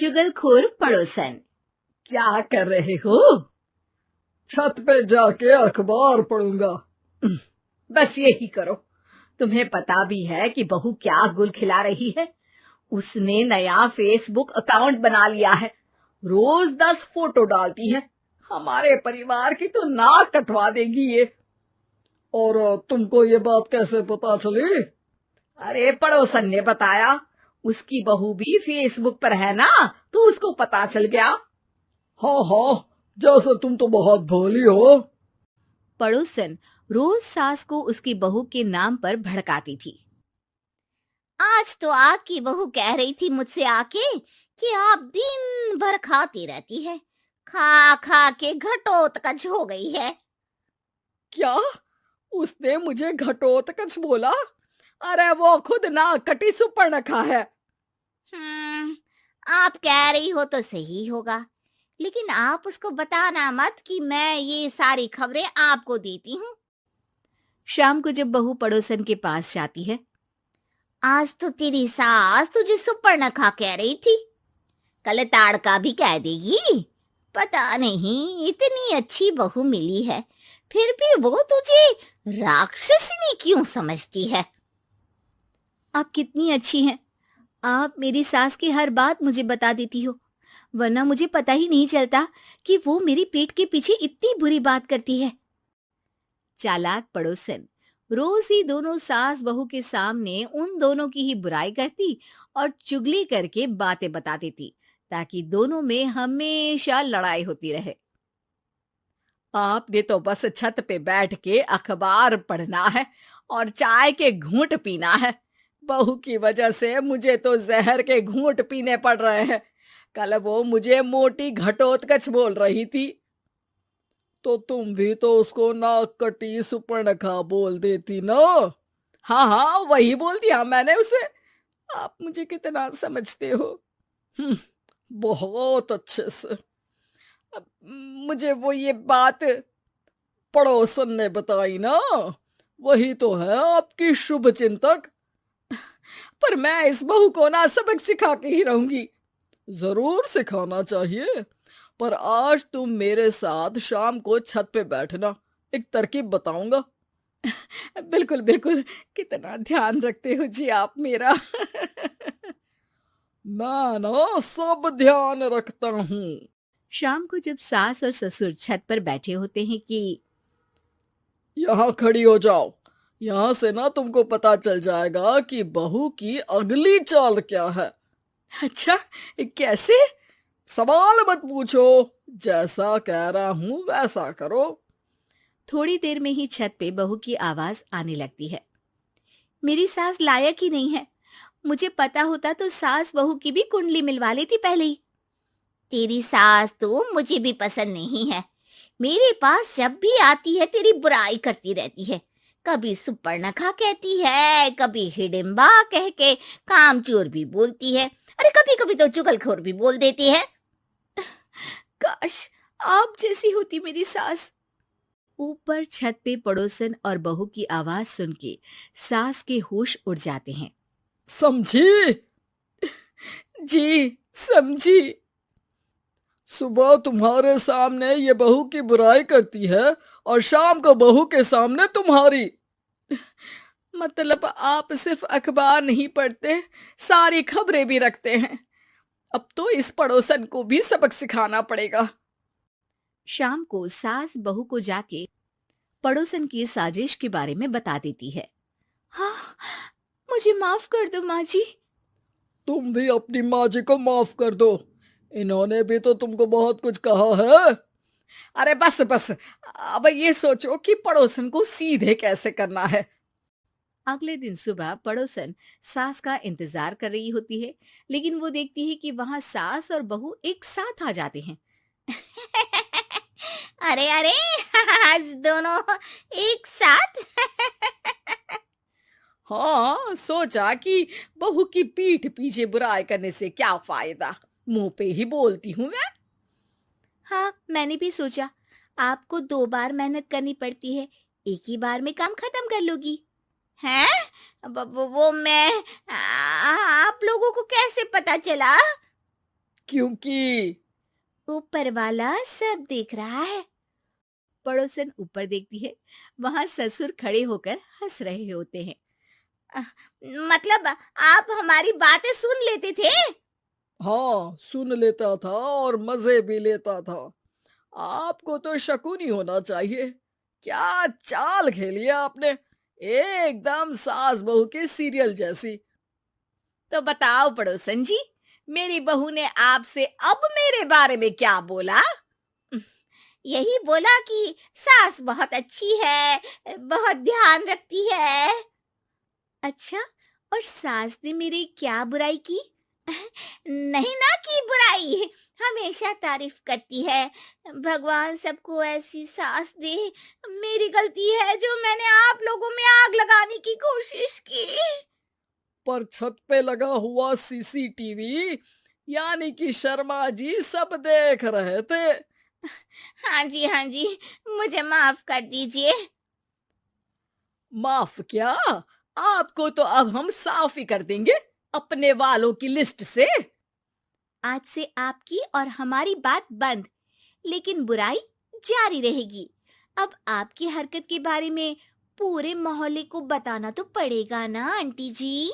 चुगलखोर पड़ोसन। क्या कर रहे हो? छत पे जाके अखबार पढ़ूंगा। बस यही करो। तुम्हें पता भी है कि बहू क्या गुल खिला रही है? उसने नया फेसबुक अकाउंट बना लिया है। रोज 10 फोटो डालती है। हमारे परिवार की तो नाक कटवा देगी ये। और तुमको ये बात कैसे पता चली? अरे पड़ोसन ने बताया। उसकी बहू भी फेसबुक पर है ना, तो उसको पता चल गया। हाँ हाँ, जैसे तुम तो बहुत भोली हो। पड़ोसन रोज सास को उसकी बहू के नाम पर भड़काती थी। आज तो आपकी बहू कह रही थी मुझसे आके कि आप दिन भर खाती रहती है, खा खा के घटोत्कच हो गई है। क्या? उसने मुझे घटोत्कच बोला? अरे वो खुद ना कटी सुपर्णखा है। आप कह रही हो तो सही होगा, लेकिन आप उसको बताना मत कि मैं ये सारी खबरें आपको देती हूँ। शाम को जब बहू पड़ोसन के पास जाती है, आज तो तेरी सास तुझे सुपर्णखा कह रही थी, कल ताड़का भी कह देगी। पता नहीं इतनी अच्छी बहू मिली है, फिर भी वो तुझे राक्षसनी क्यों समझती है? आप कितनी अच्छी हैं। आप मेरी सास की हर बात मुझे बता देती हो, वरना मुझे पता ही नहीं चलता कि वो मेरी पीठ के पीछे इतनी बुरी बात करती है। चालाक पड़ोसन रोज ही दोनों सास बहू के सामने उन दोनों की ही बुराई करती और चुगली करके बातें बता देती, ताकि दोनों में हमेशा लड़ाई होती रहे। आपने तो बस छत पे बैठ के अखबार पढ़ना है और चाय के घूंट पीना है। बहू की वजह से मुझे तो जहर के घूंट पीने पड़ रहे हैं। कल वो मुझे मोटी घटोत्कच बोल रही थी। तो तुम भी तो उसको नाक कटी सुपर्णखा बोल देती ना। हाँ हाँ, वही बोल दिया मैंने उसे। आप मुझे कितना समझते हो? बहुत अच्छे से। अब मुझे वो ये बात पड़ोसन ने बताई ना, वही तो है आपकी शुभ चिंतक। पर मैं इस बहू को ना सबक सिखा के ही रहूंगी। जरूर सिखाना चाहिए, पर आज तुम मेरे साथ शाम को छत पे बैठना, एक तरकीब बताऊंगा। बिल्कुल बिल्कुल, कितना ध्यान रखते हो जी आप मेरा। मैं ना सब ध्यान रखता हूँ। शाम को जब सास और ससुर छत पर बैठे होते हैं कि यहाँ खड़ी हो जाओ, यहाँ से ना तुमको पता चल जाएगा कि बहू की अगली चाल क्या है। अच्छा, कैसे? सवाल मत पूछो, जैसा कह रहा हूं वैसा करो। थोड़ी देर में ही छत पे बहू की आवाज आने लगती है। मेरी सास लायक ही नहीं है। मुझे पता होता तो सास बहू की भी कुंडली मिलवा लेती पहले ही। तेरी सास तो मुझे भी पसंद नहीं है। मेरे पास जब भी आती है तेरी बुराई करती रहती है। कभी सुपर्णखा कहती है, कभी हिडिंबा कह के कामचोर भी बोलती है, अरे कभी कभी तो चुगलखोर भी बोल देती है। काश आप जैसी होती मेरी सास। ऊपर छत पे पड़ोसन और बहू की आवाज सुन के सास के होश उड़ जाते हैं। समझी? जी समझी। सुबह तुम्हारे सामने ये बहू की बुराई करती है और शाम को बहू के सामने तुम्हारी। मतलब आप सिर्फ अखबार नहीं पढ़ते, सारी खबरें भी रखते हैं। अब तो इस पड़ोसन को भी सबक सिखाना पड़ेगा। शाम को सास बहू को जाके पड़ोसन की साजिश के बारे में बता देती है। हाँ, मुझे माफ कर दो माँ जी। तुम भी अपनी माँ जी को माफ कर दो, इन्होंने भी तो तुमको बहुत कुछ कहा है। अरे बस बस, अब ये सोचो कि पड़ोसन को सीधे कैसे करना है। अगले दिन सुबह पड़ोसन सास का इंतजार कर रही होती है, लेकिन वो देखती है कि वहां सास और बहू एक साथ आ जाते हैं। अरे अरे, आज दोनों एक साथ। हाँ, सोचा कि बहू की पीठ पीछे बुराई करने से क्या फायदा, मुंह पे ही बोलती हूँ मैं। हाँ, मैंने भी सोचा आपको 2 बार मेहनत करनी पड़ती है, एक ही बार में काम खत्म कर लोगी। हैं? वो मैं आप लोगों को कैसे पता चला? क्योंकि ऊपर वाला सब देख रहा है। पड़ोसन ऊपर देखती है, वहां ससुर खड़े होकर हंस रहे होते हैं। अ, मतलब आप हमारी बातें सुन लेते थे? हाँ, सुन लेता था और मजे भी लेता था। आपको तो शकुनी होना चाहिए। क्या चाल खेली है आपने, एकदम सास बहू के सीरियल जैसी। तो बताओ पड़ोसन जी, मेरी बहू ने आपसे अब मेरे बारे में क्या बोला? यही बोला कि सास बहुत अच्छी है, बहुत ध्यान रखती है। अच्छा, और सास ने मेरी क्या बुराई की? नहीं ना की बुराई, हमेशा तारीफ करती है। भगवान सबको ऐसी सास दे। मेरी गलती है जो मैंने आप लोगों में आग लगाने की कोशिश की। पर छत पे लगा हुआ सीसीटीवी, यानी कि शर्मा जी सब देख रहे थे। हाँ जी, मुझे माफ कर दीजिए। माफ क्या, आपको तो अब हम साफ ही कर देंगे अपने वालों की लिस्ट से। आज से आपकी और हमारी बात बंद, लेकिन बुराई जारी रहेगी। अब आपकी हरकत के बारे में पूरे मोहल्ले को बताना तो पड़ेगा ना आंटी जी।